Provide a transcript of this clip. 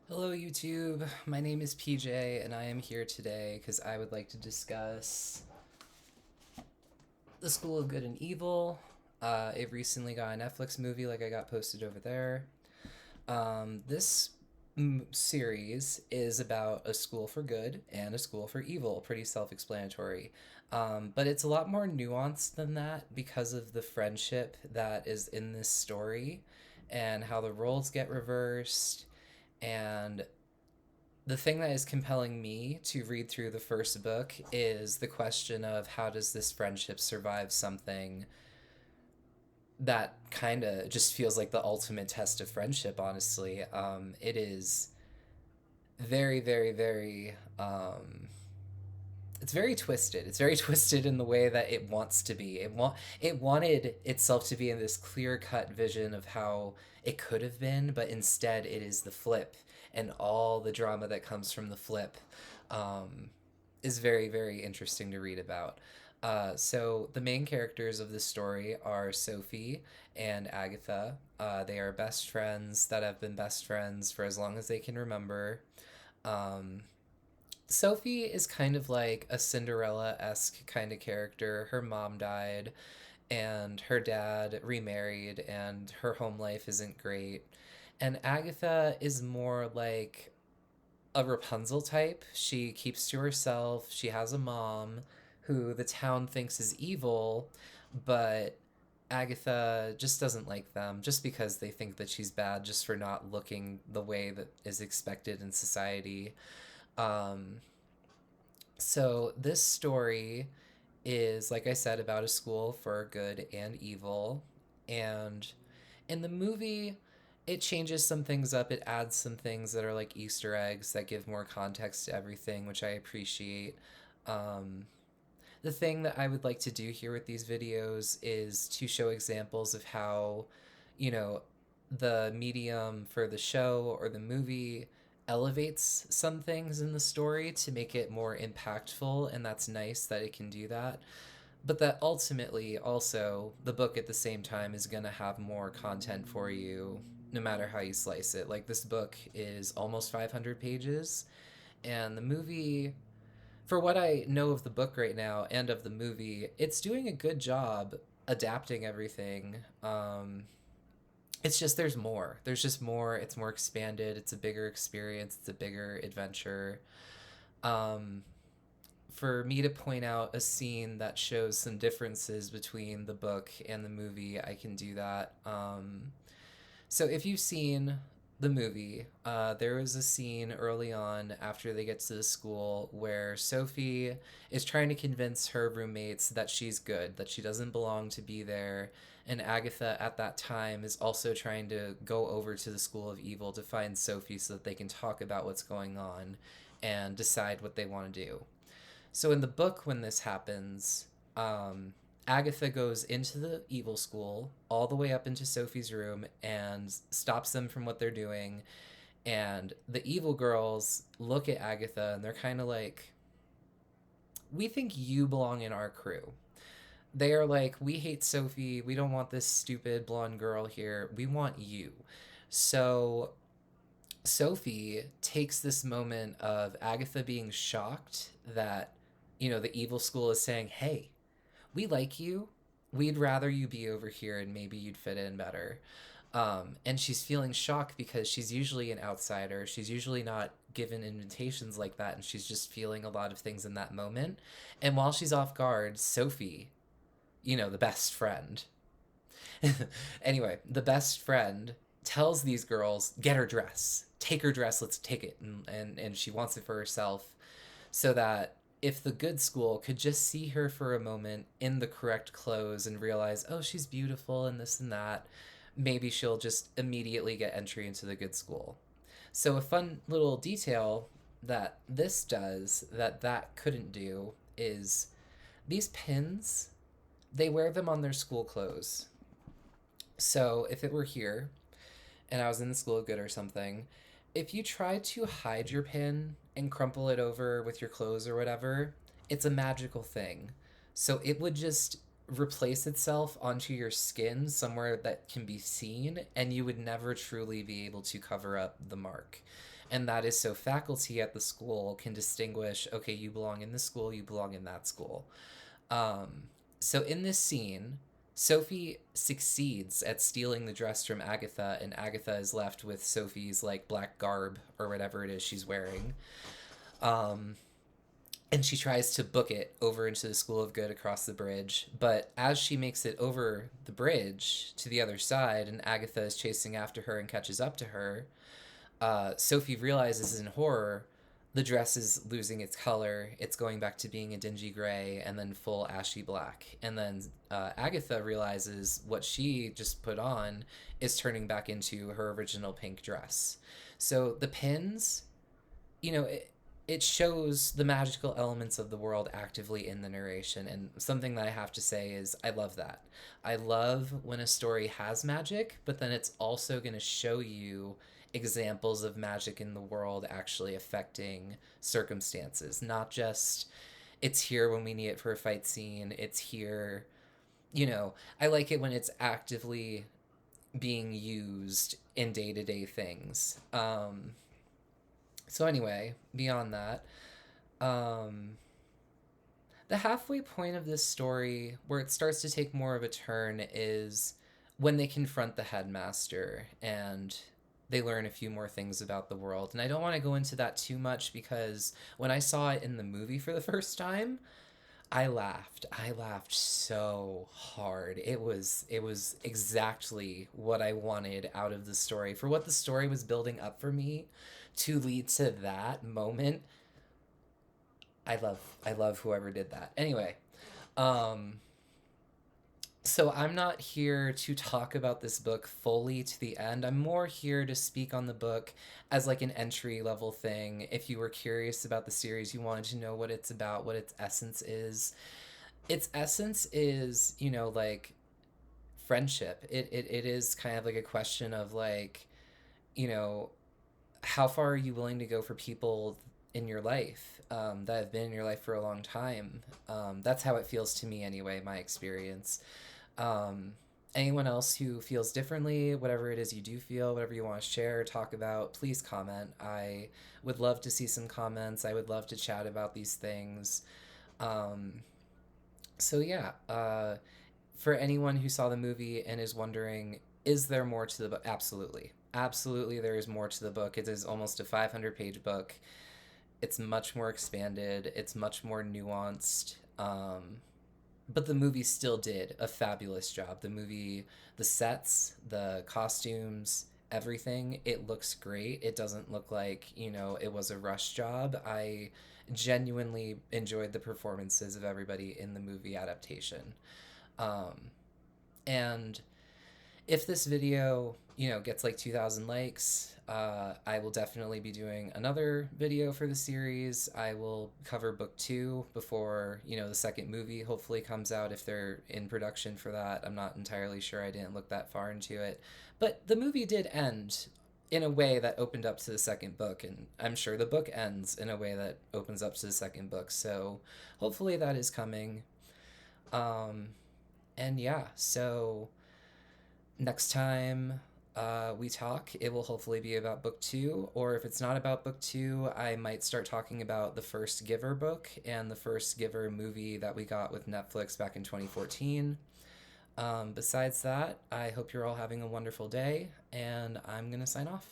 Hello, YouTube. My name is PJ, and I am here today because I would like to discuss The School of Good and Evil. It recently got a Netflix movie, like I got posted over there. This series is about a school for good and a school for evil, pretty self explanatory. But it's a lot more nuanced than that because of the friendship that is in this story and how the roles get reversed and the thing that is compelling me to read through the first book is the question of how does this friendship survive something that kind of just feels like the ultimate test of friendship, honestly. It is very, very, very. It's very twisted. It's very twisted in the way that it wants to be. It wanted itself to be in this clear cut vision of how it could have been, but instead it is the flip, and all the drama that comes from the flip um, is very, very interesting to read about. So the main characters of this story are Sophie and Agatha. They are best friends that have been best friends for as long as they can remember. Um, Sophie is kind of like a Cinderella esque kind of character. Her mom died, and her dad remarried, and her home life isn't great. And Agatha is more like a Rapunzel type. She keeps to herself. She has a mom who the town thinks is evil, but Agatha just doesn't like them just because they think that she's bad just for not looking the way that is expected in society. Um, so this story is, like I said, about a school for good and evil. And in the movie, it changes some things up. It adds some things that are like Easter eggs that give more context to everything, which I appreciate. Um, the thing that I would like to do here with these videos is to show examples of how, you know, the medium for the show or the movie elevates some things in the story to make it more impactful, and that's nice that it can do that. But that ultimately, also, the book at the same time is going to have more content for you no matter how you slice it. Like, this book is almost 500 pages, and the movie, for what I know of the book right now and of the movie, it's doing a good job adapting everything. It's just there's more. There's just more. It's more expanded. It's a bigger experience. It's a bigger adventure. Um, for me to point out a scene that shows some differences between the book and the movie, I can do that. So if you've seen the movie, there was a scene early on after they get to the school where Sophie is trying to convince her roommates that she's good, that she doesn't belong to be there. And Agatha at that time is also trying to go over to the School of Evil to find Sophie so that they can talk about what's going on and decide what they want to do. So in the book, when this happens, Agatha goes into the evil school all the way up into Sophie's room and stops them from what they're doing. And the evil girls look at Agatha and they're kind of like, "We think you belong in our crew." They are like, "We hate Sophie. We don't want this stupid blonde girl here. We want you." So Sophie takes this moment of Agatha being shocked that, the evil school is saying, "Hey, we like you. We'd rather you be over here and maybe you'd fit in better." And she's feeling shocked because she's usually an outsider. She's usually not given invitations like that, and she's just feeling a lot of things in that moment. And while she's off guard, Sophie, the best friend, anyway, the best friend tells these girls, "Get her dress. Take her dress. Let's take it." And she wants it for herself so that if the good school could just see her for a moment in the correct clothes and realize, oh, she's beautiful and this and that, maybe she'll just immediately get entry into the good school. So, a fun little detail that this does that couldn't do is these pins, they wear them on their school clothes. So, if it were here and I was in the School of Good or something, if you try to hide your pin and crumple it over with your clothes or whatever, it's a magical thing. So it would just replace itself onto your skin somewhere that can be seen, and you would never truly be able to cover up the mark. And that is so faculty at the school can distinguish, okay, you belong in this school, you belong in that school. Um, so in this scene, Sophie succeeds at stealing the dress from Agatha, and Agatha is left with Sophie's like black garb or whatever it is she's wearing. Um, and she tries to book it over into the School of Good across the bridge. But as she makes it over the bridge to the other side, and Agatha is chasing after her and catches up to her, Sophie realizes in horror the dress is losing its color. It's going back to being a dingy gray and then full ashy black. And then Agatha realizes what she just put on is turning back into her original pink dress. So the pins, you know, it shows the magical elements of the world actively in the narration. And something that I have to say is I love that. I love when a story has magic, but then it's also going to show you examples of magic in the world actually affecting circumstances, not just it's here when we need it for a fight scene, it's here, you know, I like it when it's actively being used in day-to-day things. So anyway, beyond that, um, the halfway point of this story, where it starts to take more of a turn, is when they confront the headmaster and they learn a few more things about the world. And I don't want to go into that too much because when I saw it in the movie for the first time, I laughed. I laughed so hard. It was exactly what I wanted out of the story. For what the story was building up for me to lead to that moment. I love whoever did that. Anyway, um so I'm not here to talk about this book fully to the end. I'm more here to speak on the book as like an entry level thing. If you were curious about the series, you wanted to know what it's about, what its essence is. Its essence is, you know, like friendship. It is kind of like a question of like, you know, how far are you willing to go for people in your life that have been in your life for a long time? That's how it feels to me anyway, my experience. Um, Anyone else who feels differently, whatever it is you do feel, whatever you want to share, talk about, please comment. I would love to see some comments. I would love to chat about these things. Um, so yeah, for anyone who saw the movie and is wondering, is there more to the book? Absolutely. Absolutely, there is more to the book. It is almost a 500-page book. It's much more expanded, it's much more nuanced. But the movie still did a fabulous job. The movie, the sets, the costumes, everything, it looks great. It doesn't look like, you know, it was a rush job. I genuinely enjoyed the performances of everybody in the movie adaptation. Um, and if this video, you know, gets like 2,000 likes, I will definitely be doing another video for the series. I will cover book two before, you know, the second movie hopefully comes out if they're in production for that. I'm not entirely sure. I didn't look that far into it. But the movie did end in a way that opened up to the second book, and I'm sure the book ends in a way that opens up to the second book. So hopefully that is coming. Um, and yeah, so next time we talk, it will hopefully be about book two. Or if it's not about book two, I might start talking about the first Giver book and the first Giver movie that we got with Netflix back in 2014. Besides that, I hope you're all having a wonderful day, and I'm going to sign off.